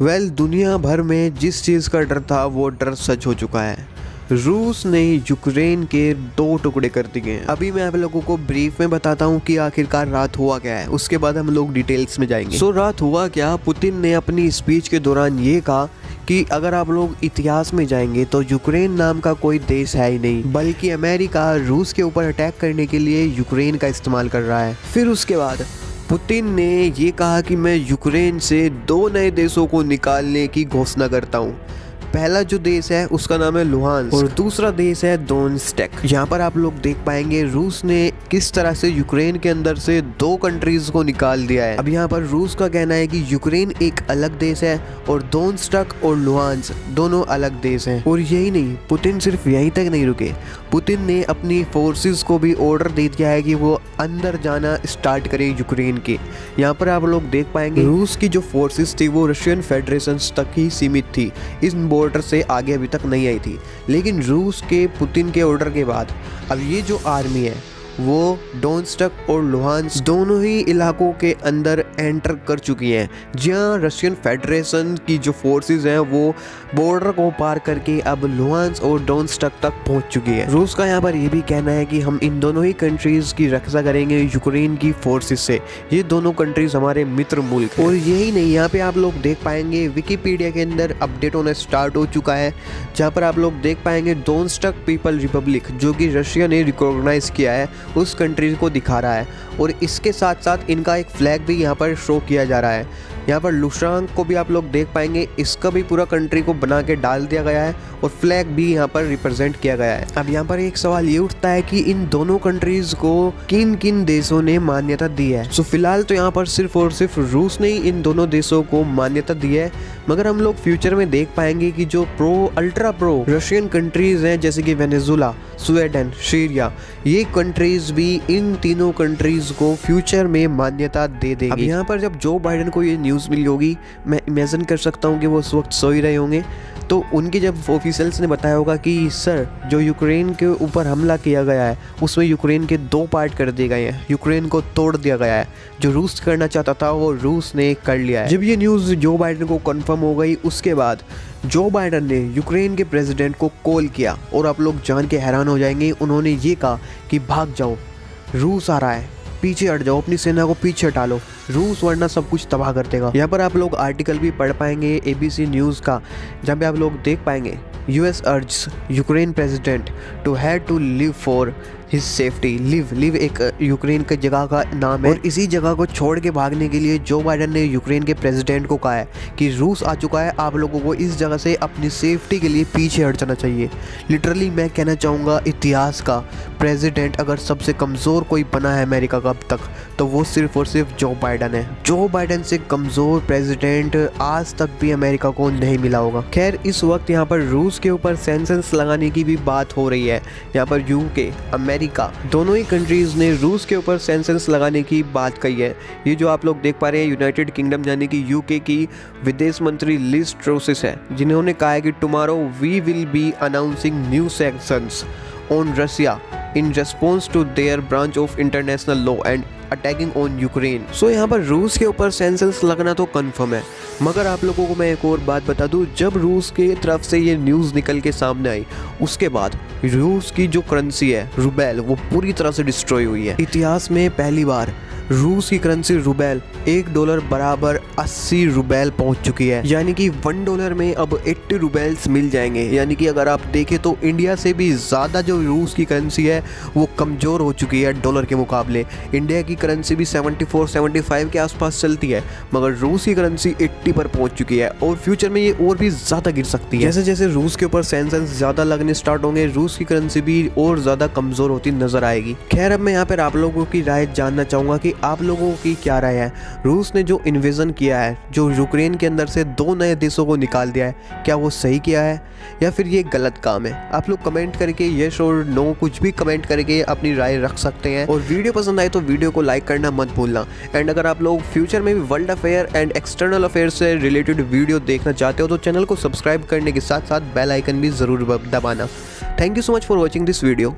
दुनिया भर में जिस चीज़ का डर था वो डर सच हो चुका है। रूस ने यूक्रेन के 2 टुकड़े कर दिए हैं। अभी मैं आप लोगों को ब्रीफ में बताता हूँ कि आखिरकार रात हुआ क्या है, उसके बाद हम लोग डिटेल्स में जाएंगे। रात हुआ क्या, पुतिन ने अपनी स्पीच के दौरान ये कहा कि अगर आप लोग इतिहास में जाएंगे तो यूक्रेन नाम का कोई देश है ही नहीं, बल्कि अमेरिका रूस के ऊपर अटैक करने के लिए यूक्रेन का इस्तेमाल कर रहा है। फिर उसके बाद पुतिन ने ये कहा कि मैं यूक्रेन से 2 नए देशों को निकालने की घोषणा करता हूँ। पहला जो देश है उसका नाम है लुहांस्क और दूसरा देश है डोनेत्स्क। यहाँ पर आप लोग देख पाएंगे रूस ने किस तरह से यूक्रेन के अंदर से 2 कंट्रीज को निकाल दिया है। अब यहाँ पर रूस का कहना है कि यूक्रेन एक अलग देश है और डोनेत्स्क और लुहांस्क दोनों अलग देश हैं। और यही नहीं, पुतिन सिर्फ यहीं तक नहीं रुके, पुतिन ने अपनी फोर्सेस को भी ऑर्डर दे दिया है कि वो अंदर जाना स्टार्ट करें यूक्रेन के। यहाँ पर आप लोग देख पाएंगे रूस की जो फोर्सेस थी वो रशियन फेडरेशन तक ही सीमित थी, इस बॉर्डर से आगे अभी तक नहीं आई थी। लेकिन रूस के पुतिन के ऑर्डर के बाद अब ये जो आर्मी है वो डोनेत्स्क और लुहांस्क दोनों ही इलाकों के अंदर एंटर कर चुकी हैं, जहां रशियन फेडरेशन की जो फोर्सेस हैं वो बॉर्डर को पार करके अब लुहांस्क और डोनेत्स्क तक पहुंच चुकी है। रूस का यहाँ पर ये भी कहना है कि हम इन दोनों ही कंट्रीज की रक्षा करेंगे यूक्रेन की फोर्सेस से। ये दोनों कंट्रीज हमारे मित्र मुल्क हैं। और यही नहीं, यहाँ पे आप लोग देख पाएंगे विकिपीडिया के अंदर अपडेट होना स्टार्ट हो चुका है, जहाँ पर आप लोग देख पाएंगे डोनेत्स्क पीपल रिपब्लिक जो कि रशिया ने रिकॉग्नाइज किया है उस कंट्री को दिखा रहा है। और इसके साथ साथ इनका एक फ्लैग भी यहाँ पर शो किया जा रहा है। यहाँ पर लुहांस्क को भी आप लोग देख पाएंगे, इसका भी पूरा कंट्री को बना के डाल दिया गया है और फ्लैग भी यहाँ पर रिप्रेजेंट किया गया है। अब यहाँ पर एक सवाल ये उठता है कि इन दोनों कंट्रीज को किन किन देशों ने मान्यता दी है। सो फिलहाल तो यहाँ पर सिर्फ और सिर्फ रूस ने ही इन दोनों देशों को मान्यता दी है, मगर हम लोग फ्यूचर में देख पाएंगे कि जो अल्ट्रा प्रो रशियन कंट्रीज हैं जैसे कि वेनेजुला, स्वीडन, सीरिया, ये कंट्रीज भी इन तीनों कंट्रीज को फ्यूचर में मान्यता दे देंगी। अब यहाँ पर जब जो बाइडेन को ये न्यूज़ मिली होगी, मैं इमेजिन कर सकता हूँ कि वो उस वक्त सो ही रहे होंगे, तो उनके जब ऑफिशियल्स ने बताया होगा कि सर जो यूक्रेन के ऊपर हमला किया गया है उसमें यूक्रेन के 2 पार्ट कर दिए गए हैं, यूक्रेन को तोड़ दिया गया है, जो रूस करना चाहता था वो रूस ने कर लिया है। जब ये न्यूज़ जो बाइडेन को कंफर्म हो गई उसके बाद जो बाइडेन ने यूक्रेन के प्रेसिडेंट को कॉल किया और आप लोग जान के हैरान हो जाएंगे, उन्होंने ये कहा कि भाग जाओ, रूस आ रहा है, पीछे हट जाओ, अपनी सेना को पीछे हटा लो, रूस वरना सब कुछ तबाह कर देगा। यहाँ पर आप लोग आर्टिकल भी पढ़ पाएंगे ABC न्यूज़ का, जहाँ पे आप लोग देख पाएंगे US urge Ukraine president to had to leave for his safety. Leave एक यूक्रेन की जगह का नाम है और इसी जगह को छोड़ के भागने के लिए जो बाइडेन ने यूक्रेन के प्रेसिडेंट को कहा है कि रूस आ चुका है, आप लोगों को इस जगह से अपनी सेफ्टी के लिए पीछे हट जाना चाहिए। लिटरली मैं कहना चाहूँगा इतिहास का प्रेसिडेंट अगर सबसे कमज़ोर कोई बना है अमेरिका का अब तक, तो वो सिर्फ और सिर्फ जो बाइडेन है। जो बाइडेन से कमज़ोर प्रेसिडेंट आज तक भी अमेरिका को नहीं मिला होगा। खैर इस वक्त यहाँ पर रूस के ऊपर सैंक्शंस लगाने की भी बात हो रही है। यहाँ पर UK, अमेरिका दोनों ही कंट्रीज ने रूस के ऊपर सैंक्शंस लगाने की बात कही है। ये जो आप लोग देख पा रहे हैं यूनाइटेड किंगडम यानी कि UK की विदेश मंत्री लिज ट्रूस है, जिन्होंने कहा है कि tomorrow we will be announcing new sanctions on Russia in response to their branch of international law and attacking on Ukraine. So यहाँ पर रूस के ऊपर सैंक्शंस लगना तो कंफर्म है, मगर आप लोगों को मैं एक और बात बता दूँ, जब रूस के तरफ से ये न्यूज़ निकल के सामने आई उसके बाद रूस की जो करेंसी है रूबेल वो पूरी तरह से डिस्ट्रॉय हुई है। इतिहास में पहली बार रूस की करेंसी रूबेल $1 बराबर 80 रूबेल पहुंच चुकी है, यानी कि $1 में अब 80 रूबेल्स मिल जाएंगे। यानी कि अगर आप देखें तो इंडिया से भी ज़्यादा जो रूस की करेंसी है वो कमज़ोर हो चुकी है डॉलर के मुकाबले। इंडिया की करेंसी भी 74-75 के आसपास चलती है, मगर रूस की करेंसी 80 पर पहुँच चुकी है और फ्यूचर में ये और भी ज़्यादा गिर सकती है। जैसे जैसे रूस के ऊपर सैंक्शंस ज़्यादा लगने स्टार्ट होंगे, रूस की करेंसी भी और ज़्यादा कमज़ोर होती नज़र आएगी। खैर अब मैं यहाँ पर आप लोगों की राय जानना चाहूँगा कि आप लोगों की क्या राय है। रूस ने जो इन्वेजन किया है, जो यूक्रेन के अंदर से 2 नए देशों को निकाल दिया है, क्या वो सही किया है या फिर ये गलत काम है? आप लोग कमेंट करके यस और नो कुछ भी कमेंट करके अपनी राय रख सकते हैं। और वीडियो पसंद आए तो वीडियो को लाइक करना मत भूलना। एंड अगर आप लोग फ्यूचर में भी world affair and external affair से रिलेटेड वीडियो देखना चाहते हो तो चैनल को सब्सक्राइब करने के साथ साथ बेल आइकन भी ज़रूर दबाना। Thank you so much for watching this video.